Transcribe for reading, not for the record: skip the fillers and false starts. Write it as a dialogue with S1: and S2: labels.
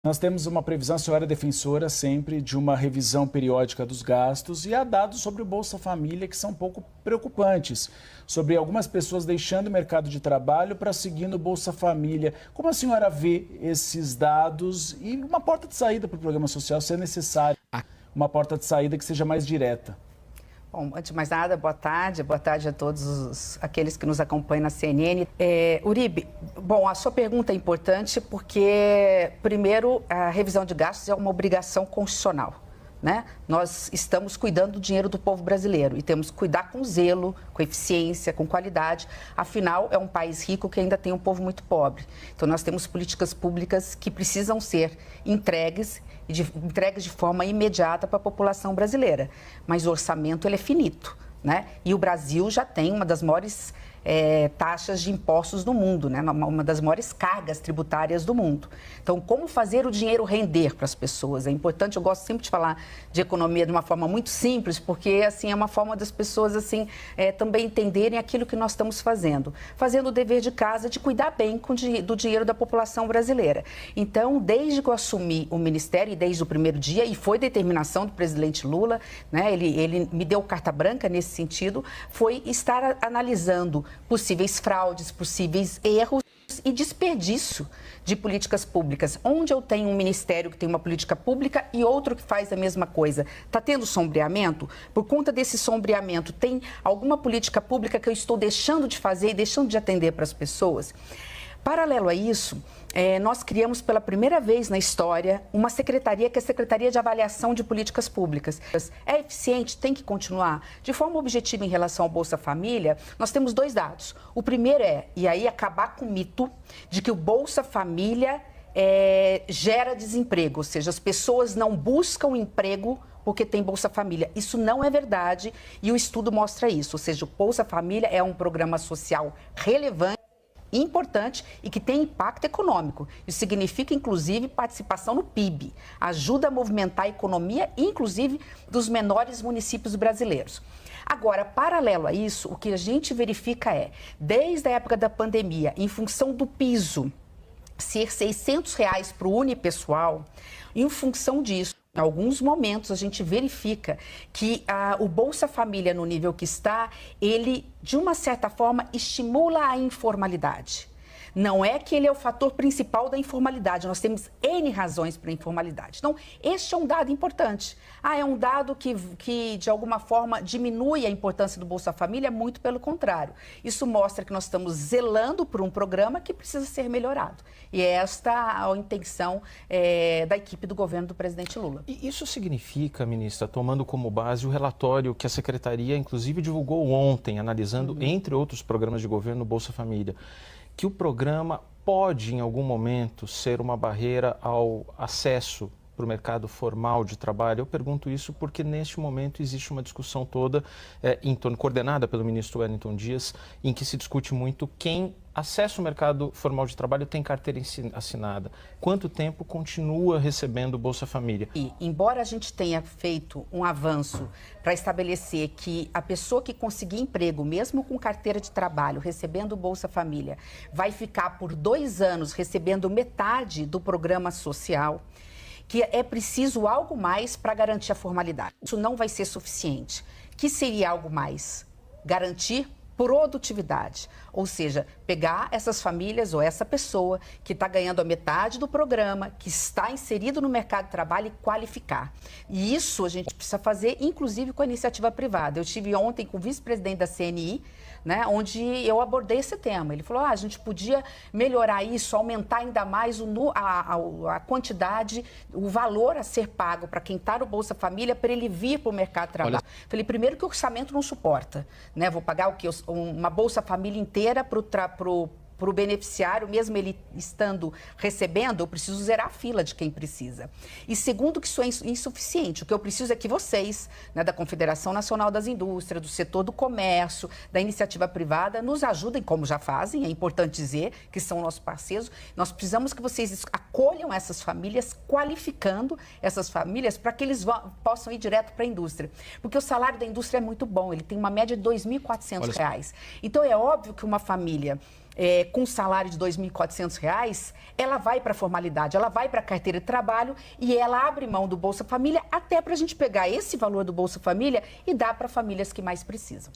S1: Nós temos uma previsão, a senhora é defensora sempre de uma revisão periódica dos gastos e há dados sobre o Bolsa Família que são um pouco preocupantes, sobre algumas pessoas deixando o mercado de trabalho para seguir no Bolsa Família. Como a senhora vê esses dados e uma porta de saída para o programa social, se é necessário, uma porta de saída que seja mais direta?
S2: Bom, antes de mais nada, boa tarde a todos aqueles que nos acompanham na CNN. Uribe, bom, a sua pergunta é importante porque, primeiro, a revisão de gastos é uma obrigação constitucional, né? Nós estamos cuidando do dinheiro do povo brasileiro e temos que cuidar com zelo, com eficiência, com qualidade. Afinal, é um país rico que ainda tem um povo muito pobre. Então, nós temos políticas públicas que precisam ser entregues de forma imediata para a população brasileira. Mas o orçamento ele é finito, né? E o Brasil já tem uma das maiores taxas de impostos do mundo, né? Uma das maiores cargas tributárias do mundo. Então, como fazer o dinheiro render para as pessoas? É importante, eu gosto sempre de falar de economia de uma forma muito simples, porque assim é uma forma das pessoas assim também entenderem aquilo que nós estamos fazendo. Fazendo o dever de casa de cuidar bem do dinheiro da população brasileira. Então, desde que eu assumi o Ministério, e desde o primeiro dia, e foi determinação do presidente Lula, né? Ele me deu carta branca nesse sentido, foi estar analisando possíveis fraudes, possíveis erros e desperdício de políticas públicas. Onde eu tenho um ministério que tem uma política pública e outro que faz a mesma coisa, está tendo sombreamento? Por conta desse sombreamento, tem alguma política pública que eu estou deixando de fazer e deixando de atender para as pessoas? Paralelo a isso, nós criamos pela primeira vez na história uma secretaria, que é a Secretaria de Avaliação de Políticas Públicas. É eficiente? Tem que continuar? De forma objetiva em relação ao Bolsa Família, nós temos dois dados. O primeiro e aí acabar com o mito de que o Bolsa Família gera desemprego, ou seja, as pessoas não buscam emprego porque tem Bolsa Família. Isso não é verdade e o estudo mostra isso, ou seja, o Bolsa Família é um programa social relevante, importante e que tem impacto econômico. Isso significa, inclusive, participação no PIB. Ajuda a movimentar a economia, inclusive, dos menores municípios brasileiros. Agora, paralelo a isso, o que a gente verifica desde a época da pandemia, em função do piso ser R$ 600 para o unipessoal, em função disso, em alguns momentos a gente verifica que o Bolsa Família, no nível que está, ele, de uma certa forma, estimula a informalidade. Não é que ele é o fator principal da informalidade, nós temos N razões para a informalidade. Então, este é um dado importante. É um dado que, de alguma forma, diminui a importância do Bolsa Família? Muito pelo contrário. Isso mostra que nós estamos zelando por um programa que precisa ser melhorado. E esta é a intenção da equipe do governo do presidente Lula.
S3: E isso significa, ministra, tomando como base o relatório que a Secretaria, inclusive, divulgou ontem, analisando, entre outros programas de governo, o Bolsa Família, que o programa pode, em algum momento, ser uma barreira ao acesso para o mercado formal de trabalho? Eu pergunto isso porque, neste momento, existe uma discussão toda em torno, coordenada pelo ministro Wellington Dias, em que se discute muito quem acessa o mercado formal de trabalho tem carteira assinada. Quanto tempo continua recebendo o Bolsa Família?
S2: E, embora a gente tenha feito um avanço para estabelecer que a pessoa que conseguir emprego, mesmo com carteira de trabalho, recebendo o Bolsa Família, vai ficar por 2 anos recebendo metade do programa social, que é preciso algo mais para garantir a formalidade. Isso não vai ser suficiente. Que seria algo mais? Garantir produtividade, ou seja, pegar essas famílias ou essa pessoa que está ganhando a metade do programa, que está inserido no mercado de trabalho e qualificar. E isso a gente precisa fazer, inclusive, com a iniciativa privada. Eu estive ontem com o vice-presidente da CNI, né, onde eu abordei esse tema. Ele falou, a gente podia melhorar isso, aumentar ainda mais a quantidade, o valor a ser pago para quem está no Bolsa Família, para ele vir para o mercado de trabalho. Falei, primeiro que o orçamento não suporta, né? Vou pagar o quê? Uma Bolsa Família inteira para o beneficiário, mesmo ele estando recebendo, eu preciso zerar a fila de quem precisa. E segundo, que isso é insuficiente. O que eu preciso é que vocês, né, da Confederação Nacional das Indústrias, do setor do comércio, da iniciativa privada, nos ajudem, como já fazem, é importante dizer que são nossos parceiros. Nós precisamos que vocês acolham essas famílias, qualificando essas famílias para que eles possam ir direto para a indústria. Porque o salário da indústria é muito bom, ele tem uma média de R$ 2.400. Então, é óbvio que uma família com salário de R$ 2.400, ela vai para a formalidade, ela vai para a carteira de trabalho e ela abre mão do Bolsa Família até para a gente pegar esse valor do Bolsa Família e dar para famílias que mais precisam.